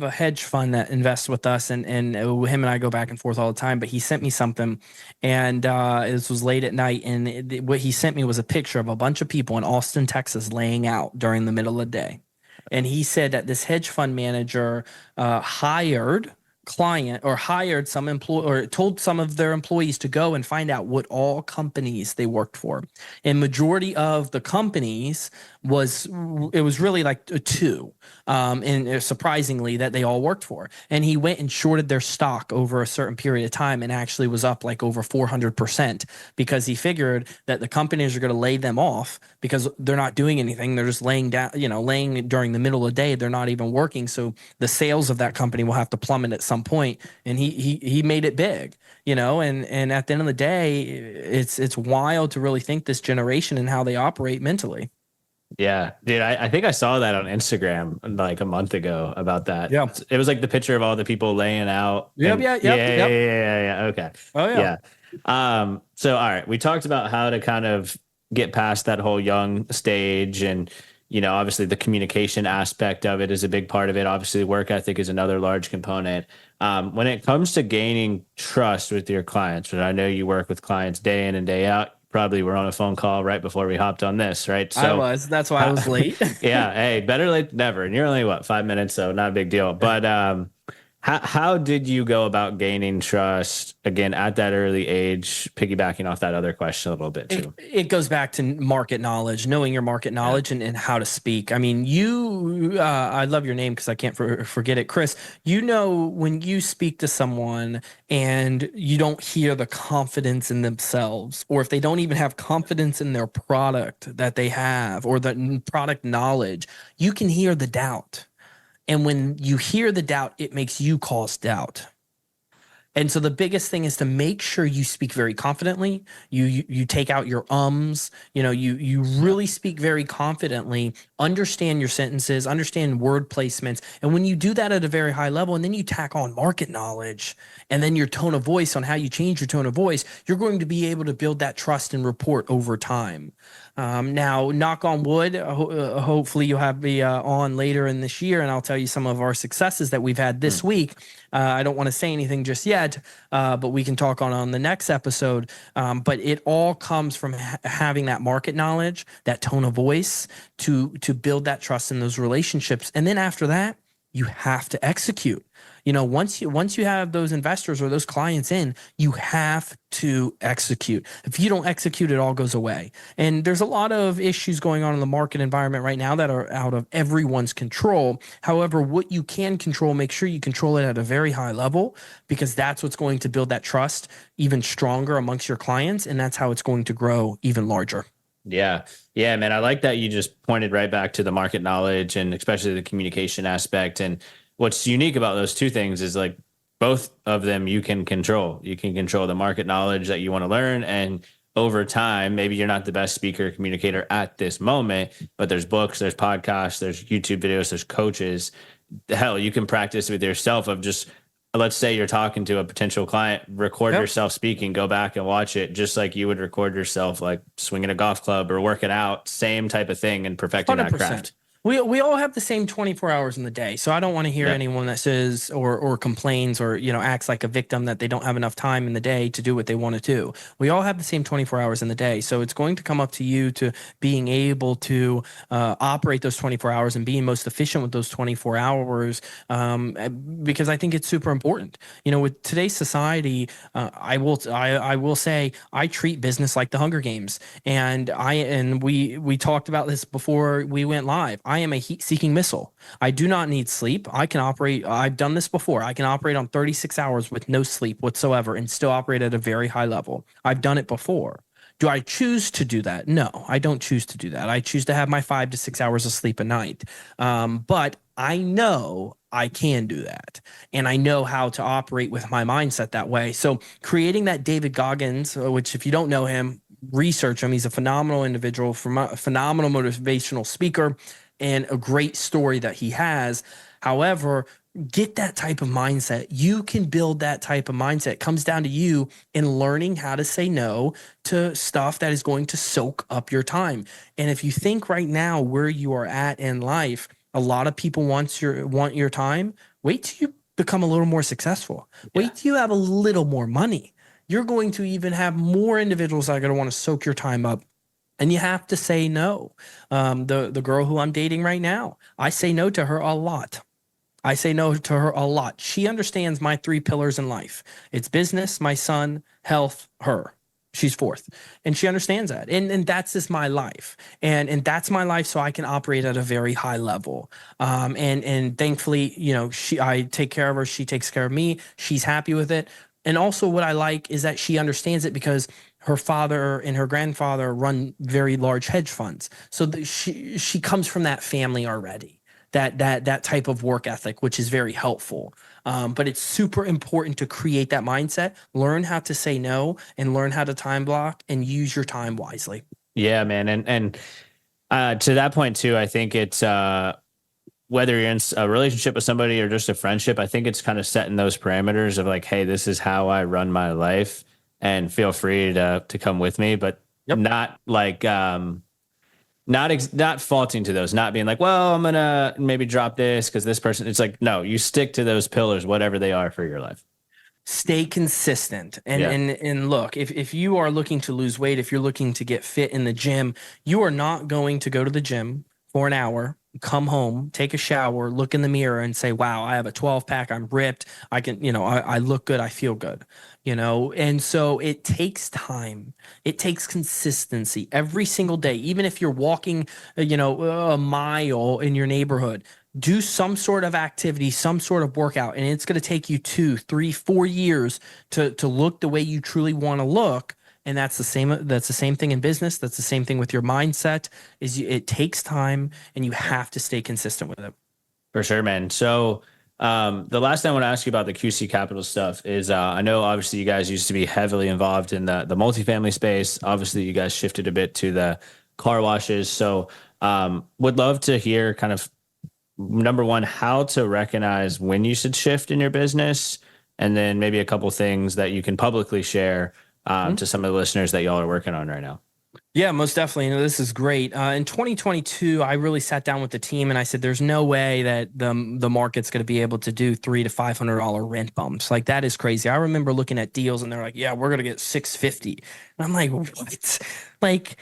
a hedge fund that invests with us, and him and I go back and forth all the time. But he sent me something, and this was late at night, and what he sent me was a picture of a bunch of people in Austin, Texas, laying out during the middle of the day. And he said that this hedge fund manager hired some employee, or told some of their employees to go and find out what all companies they worked for. And majority of the companies was it was really like two, and surprisingly that they all worked for. And he went and shorted their stock over a certain period of time, and actually was up like over 400%, because he figured that the companies are going to lay them off because they're not doing anything. They're just laying down, laying during the middle of the day. They're not even working. So the sales of that company will have to plummet at some point. And he made it big, and at the end of the day, it's wild to really think this generation and how they operate mentally. Yeah, dude, I think I saw that on Instagram like a month ago about that. Yeah. It was like the picture of all the people laying out Yep. and Yeah. yeah, Yep. yeah, yeah, Yep. yeah, yeah. Okay. Oh yeah. Yeah. So all right, we talked about how to kind of get past that whole young stage and obviously the communication aspect of it is a big part of it. Obviously, work ethic is another large component. When it comes to gaining trust with your clients, and I know you work with clients day in and day out, probably were on a phone call right before we hopped on this, right? I So was. That's why I how, was late. yeah, hey, better late than never. And you're only what, 5 minutes, so not a big deal. But how did you go about gaining trust again at that early age? Piggybacking off that other question a little bit It, too. it goes back to market knowledge, knowing your market Yeah. knowledge, and how to speak. I mean, I love your name because I can't forget it, Chris. When you speak to someone and you don't hear the confidence in themselves, or if they don't even have confidence in their product that they have, or the product knowledge, you can hear the doubt. And when you hear the doubt, it makes you cause doubt. And so the biggest thing is to make sure you speak very confidently. You take out your ums. You Yeah. really speak very confidently. Understand your sentences. Understand word placements. And when you do that at a very high level, and then you tack on market knowledge, and then your tone of voice on how you change your tone of voice, you're going to be able to build that trust and rapport over time. Now, knock on wood, hopefully you'll have me on later in this year, and I'll tell you some of our successes that we've had this week. I don't want to say anything just yet, but we can talk on the next episode. But it all comes from having that market knowledge, that tone of voice to build that trust in those relationships. And then after that, you have to execute. Once you have those investors or those clients in, you have to execute. If you don't execute, it all goes away. And there's a lot of issues going on in the market environment right now that are out of everyone's control. However, what you can control, make sure you control it at a very high level, because that's what's going to build that trust even stronger amongst your clients. And that's how it's going to grow even larger. Yeah. Yeah, man. I like that you just pointed right back to the market knowledge and especially the communication aspect. And what's unique about those two things is like both of them you can control. You can control the market knowledge that you want to learn. And over time, maybe you're not the best speaker or communicator at this moment, but there's books, there's podcasts, there's YouTube videos, there's coaches. Hell, you can practice with yourself of just, let's say you're talking to a potential client, record Yep. yourself speaking, go back and watch it just like you would record yourself like swinging a golf club or working out, same type of thing, and perfecting that 100%. craft. We all have the same 24 hours in the day. So I don't want to hear Yeah. anyone that says or complains or acts like a victim that they don't have enough time in the day to do what they want to do. We all have the same 24 hours in the day. So it's going to come up to you to being able to operate those 24 hours and being most efficient with those 24 hours, because I think it's super important. With today's society, I will say I treat business like the Hunger Games, and we talked about this before we went live. I am a heat-seeking missile. I do not need sleep. I can operate. I've done this before. I can operate on 36 hours with no sleep whatsoever and still operate at a very high level. I've done it before. Do I choose to do that? No, I don't choose to do that. I choose to have my 5 to 6 hours of sleep a night. But I know I can do that. And I know how to operate with my mindset that way. So creating that David Goggins, which if you don't know him, research him. He's a phenomenal individual, a phenomenal motivational speaker, and a great story that he has. However, get that type of mindset. You can build that type of mindset. It comes down to you in learning how to say no to stuff that is going to soak up your time. And if you think right now where you are at in life, a lot of people want your time. Wait till you become a little more successful. Wait till you have a little more money. You're going to even have more individuals that are going to want to soak your time up. And you have to say no. The girl who I'm dating right now, I say no to her a lot. I say no to her a lot. She understands my 3 pillars in life. It's business, my son, health, her. She's fourth. And she understands that. And that's just my life. And that's my life so I can operate at a very high level. And thankfully, I take care of her, she takes care of me. She's happy with it. And also what I like is that she understands it because her father and her grandfather run very large hedge funds. So she comes from that family already, that type of work ethic, which is very helpful. But it's super important to create that mindset, learn how to say no, and learn how to time block and use your time wisely. Yeah, man. And to that point too, I think it's whether you're in a relationship with somebody or just a friendship, I think it's kind of setting those parameters of like, hey, this is how I run my life, and feel free to come with me, but not like not faulting to those, not being like, well, I'm gonna maybe drop this because this person. It's like, no, you stick to those pillars, whatever they are for your life. Stay consistent. And look, if you are looking to lose weight, if you're looking to get fit in the gym, you are not going to go to the gym for an hour, come home, take a shower, look in the mirror and say, wow, I have a 12 pack. I'm ripped. I can, I look good. I feel good, and so it takes time. It takes consistency every single day. Even if you're walking, a mile in your neighborhood, do some sort of activity, some sort of workout, and it's going to take you 2, 3, 4 years to look the way you truly want to look. And that's the same thing in business. That's the same thing with your mindset. It takes time, and you have to stay consistent with it. For sure, man. So The last thing I want to ask you about the QC Capital stuff is I know obviously you guys used to be heavily involved in the multifamily space. Obviously, you guys shifted a bit to the car washes. So, would love to hear kind of number one, how to recognize when you should shift in your business, and then maybe a couple things that you can publicly share to some of the listeners that y'all are working on right now. Yeah, most definitely. This is great. In 2022, I really sat down with the team and I said, "There's no way that the market's going to be able to do $300 to $500 rent bumps. Like that is crazy." I remember looking at deals and they're like, "Yeah, we're going to get 650," and I'm like, "What?" Like,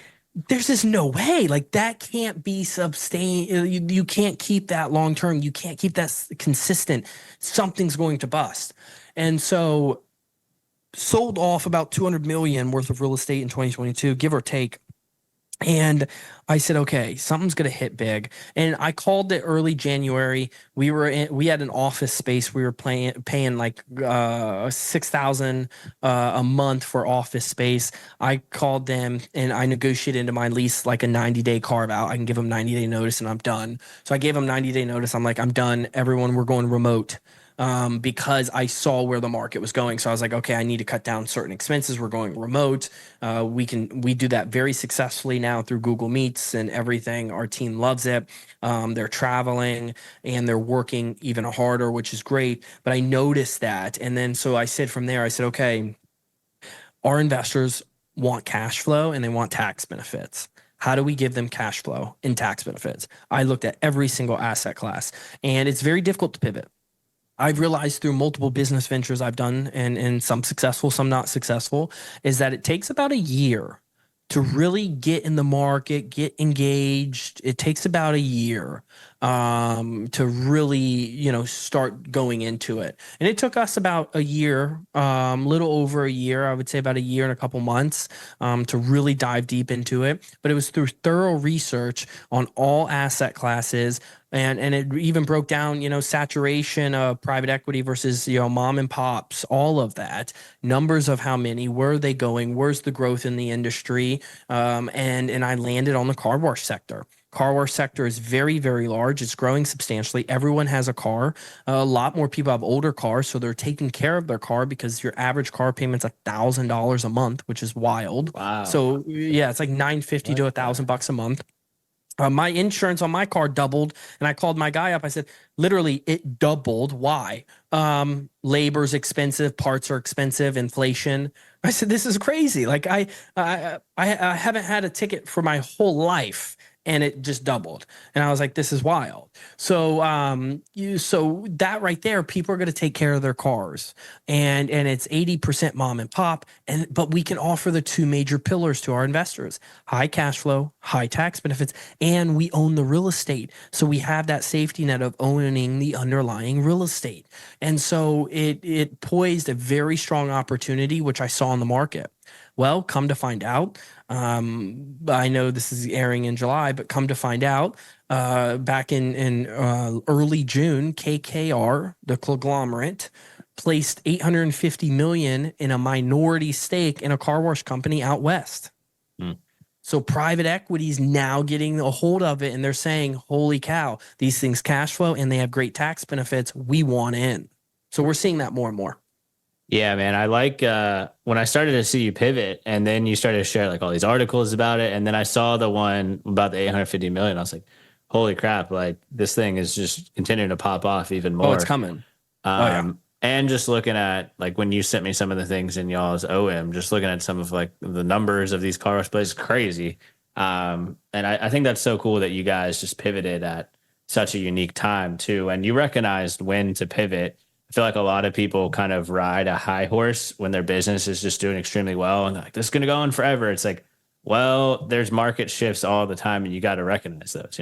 there's just no way. Like that can't be sustained. You can't keep that long term. You can't keep that consistent. Something's going to bust, and so sold off about 200 million worth of real estate in 2022, give or take. And I said, okay, something's going to hit big. And I called it early January. We had an office space. We were paying like 6,000 a month for office space. I called them and I negotiated into my lease like a 90-day carve out. I can give them 90-day notice and I'm done. So I gave them 90-day notice. I'm like, I'm done. Everyone, we're going remote. Because I saw where the market was going. So I was like, okay, I need to cut down certain expenses. We're going remote. We do that very successfully now through Google Meets and everything. Our team loves it. They're traveling and they're working even harder, which is great. But I noticed that. And then so I said from there, I said, okay, our investors want cash flow and they want tax benefits. How do we give them cash flow and tax benefits? I looked at every single asset class and it's very difficult to pivot. I've realized through multiple business ventures I've done, and some successful, some not successful, is that it takes about a year to really get in the market, get engaged. It takes about a year to really, start going into it. And it took us about a year, little over a year, I would say about a year and a couple months to really dive deep into it. But it was through thorough research on all asset classes. And it even broke down, saturation of private equity versus, mom and pops, all of that, numbers of how many, where are they going, where's the growth in the industry, and I landed on the car wash sector. Car wash sector is very, very large. It's growing substantially. Everyone has a car. A lot more people have older cars, so they're taking care of their car because your average car payment's $1,000 a month, which is wild. Wow. So yeah, it's like $950 to $1,000 a month. My insurance on my car doubled, and I called my guy up. I said, literally, it doubled. Why? Labor's expensive, parts are expensive, inflation. I said, this is crazy. Like I haven't had a ticket for my whole life, and it just doubled. And I was like, this is wild. So so that right there, people are going to take care of their cars, and it's 80% mom and pop. But we can offer the two major pillars to our investors: high cash flow, high tax benefits, and we own the real estate. So we have that safety net of owning the underlying real estate. And so it poised a very strong opportunity, which I saw in the market. Well, come to find out, I know this is airing in July, but come to find out, back in early June, KKR, the conglomerate, placed $850 million in a minority stake in a car wash company out west. So private equity is now getting a hold of it, and they're saying, "Holy cow, these things cash flow and they have great tax benefits. We want in." So we're seeing that more and more. Yeah, man. I like when I started to see you pivot and then you started to share like all these articles about it. And then I saw the one about the 850 million. I was like, holy crap, like this thing is just continuing to pop off even more. Oh, it's coming. Yeah. And just looking at like when you sent me some of the things in y'all's OM, just looking at some of like the numbers of these car wash places, crazy. And I think that's so cool that you guys just pivoted at such a unique time too. And you recognized when to pivot. I feel like a lot of people kind of ride a high horse when their business is just doing extremely well and they're like, this is going to go on forever. It's like, well, there's market shifts all the time and you got to recognize those.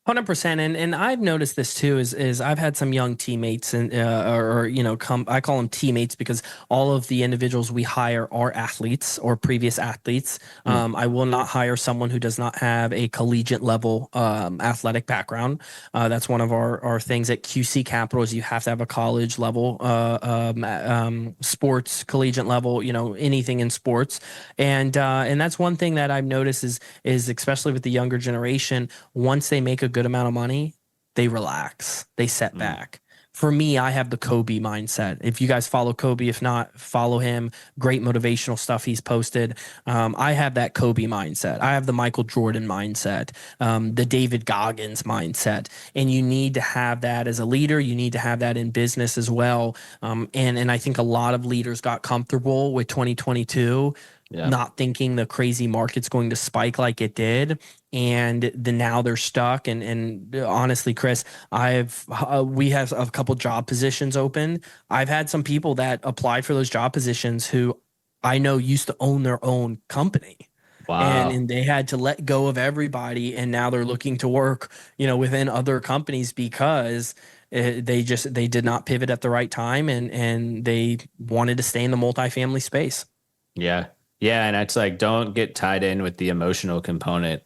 100%. And I've noticed this too, is I've had some young teammates and, I call them teammates because all of the individuals we hire are athletes or previous athletes. I will not hire someone who does not have a collegiate level, athletic background. That's one of our things at QC Capital is you have to have a college level, sports collegiate level, anything in sports. And that's one thing that I've noticed is especially with the younger generation, once they make a good amount of money, they relax, they set back. For me, I have the Kobe mindset. If you guys follow Kobe, if not, follow him. Great motivational stuff he's posted. I have that Kobe mindset. I have the Michael Jordan mindset, the David Goggins mindset. And you need to have that as a leader. You need to have that in business as well. And I think a lot of leaders got comfortable with 2022, not thinking the crazy market's going to spike like it did. And now they're stuck. And honestly, Chris, we have a couple job positions open. I've had some people that applied for those job positions who I know used to own their own company. Wow. And they had to let go of everybody, and now they're looking to work, within other companies because they did not pivot at the right time, and they wanted to stay in the multifamily space. Yeah. Yeah. And it's like, don't get tied in with the emotional component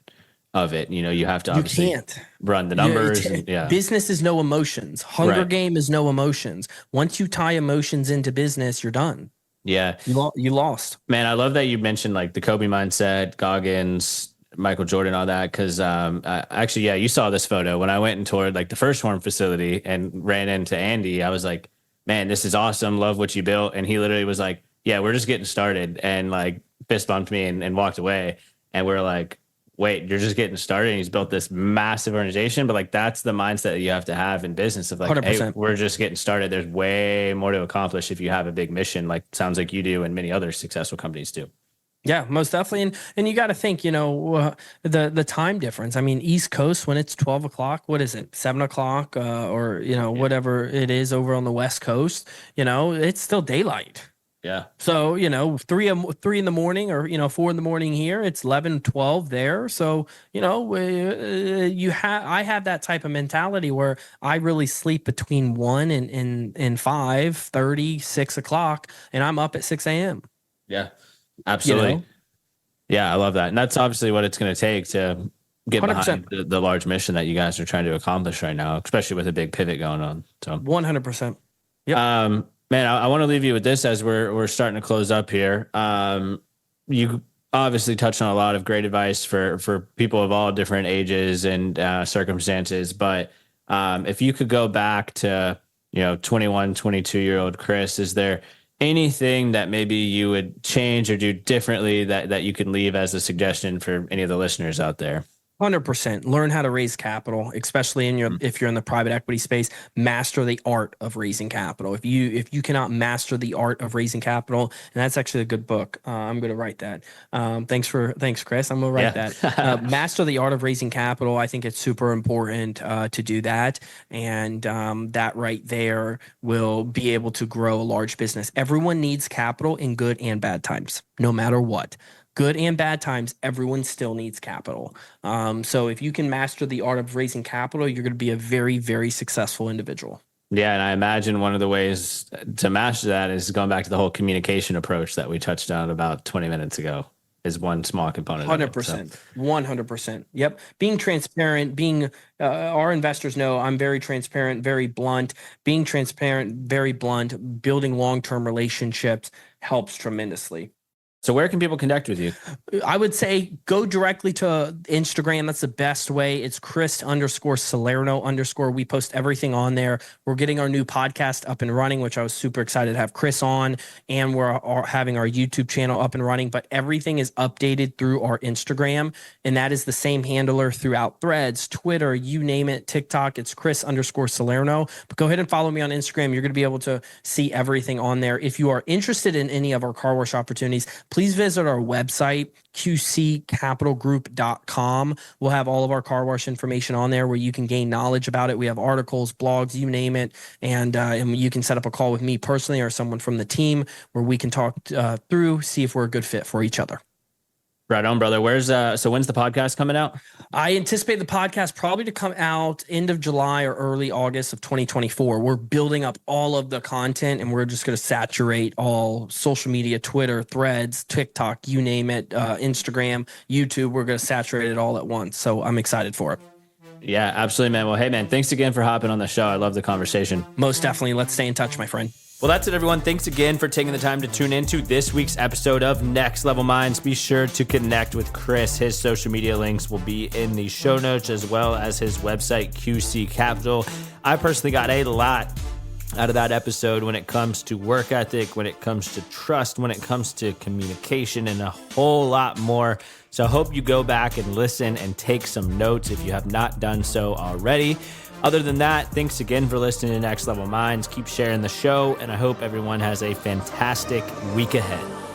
of it. You have to obviously run the numbers. Business is no emotions. Hunger game is no emotions. Once you tie emotions into business, you're done. Yeah. You lost. Man, I love that you mentioned like the Kobe mindset, Goggins, Michael Jordan, all that. Cause actually, yeah, you saw this photo when I went and toured like the first Horn facility and ran into Andy. I was like, man, this is awesome. Love what you built. And he literally was like, yeah, we're just getting started, and like fist bumped me and walked away. And we're like, wait, you're just getting started, and he's built this massive organization. But like, that's the mindset that you have to have in business of like, 100%. Hey, we're just getting started. There's way more to accomplish if you have a big mission, like sounds like you do and many other successful companies do. Yeah, most definitely. And you got to think, the time difference. I mean, East Coast, when it's 12 o'clock, what is it? 7 o'clock, or, whatever it is over on the West Coast, it's still daylight. Yeah. So, 3 in the morning, or, 4 in the morning here, it's 11, 12 there. So, I have that type of mentality where I really sleep between 1 and 5:30, 6 o'clock, and I'm up at 6 a.m. Yeah, absolutely. Yeah, I love that. And that's obviously what it's going to take to get 100%. Behind the large mission that you guys are trying to accomplish right now, especially with a big pivot going on. So 100%. Yep. Man, I want to leave you with this as we're starting to close up here. You obviously touched on a lot of great advice for people of all different ages and circumstances. But if you could go back to 21, 22-year-old Chris, is there anything that maybe you would change or do differently that you can leave as a suggestion for any of the listeners out there? 100%. Learn how to raise capital, especially if you're in the private equity space. Master the art of raising capital. If you cannot master the art of raising capital, and that's actually a good book. I'm going to write that. Thanks, Chris. I'm going to write that. Master the art of raising capital. I think it's super important to do that, and that right there will be able to grow a large business. Everyone needs capital in good and bad times, no matter what. Good and bad times, everyone still needs capital. So if you can master the art of raising capital, you're going to be a very, very successful individual. Yeah, and I imagine one of the ways to master that is going back to the whole communication approach that we touched on about 20 minutes ago is one small component. 100%. 100%. Yep. Being transparent, our investors know I'm very transparent, very blunt. Being transparent, very blunt, building long-term relationships helps tremendously. So where can people connect with you? I would say go directly to Instagram. That's the best way. It's Chris_Salerno_. We post everything on there. We're getting our new podcast up and running, which I was super excited to have Chris on, and we're having our YouTube channel up and running, but everything is updated through our Instagram, and that is the same handler throughout Threads, Twitter, you name it, TikTok. It's Chris_Salerno. But go ahead and follow me on Instagram. You're going to be able to see everything on there. If you are interested in any of our car wash opportunities, please visit our website, qccapitalgroup.com. We'll have all of our car wash information on there where you can gain knowledge about it. We have articles, blogs, you name it. And you can set up a call with me personally or someone from the team where we can talk through, see if we're a good fit for each other. Right on, brother. When's the podcast coming out? I anticipate the podcast probably to come out end of July or early August of 2024. We're building up all of the content, and we're just going to saturate all social media, Twitter, Threads, TikTok, you name it, Instagram, YouTube. We're going to saturate it all at once. So I'm excited for it. Yeah, absolutely, man. Well, hey, man, thanks again for hopping on the show. I love the conversation. Most definitely. Let's stay in touch, my friend. Well, that's it, everyone. Thanks again for taking the time to tune into this week's episode of Next Level Minds. Be sure to connect with Chris. His social media links will be in the show notes, as well as his website, QC Capital. I personally got a lot out of that episode when it comes to work ethic, when it comes to trust, when it comes to communication, and a whole lot more. So I hope you go back and listen and take some notes if you have not done so already. Other than that, thanks again for listening to Next Level Minds. Keep sharing the show, and I hope everyone has a fantastic week ahead.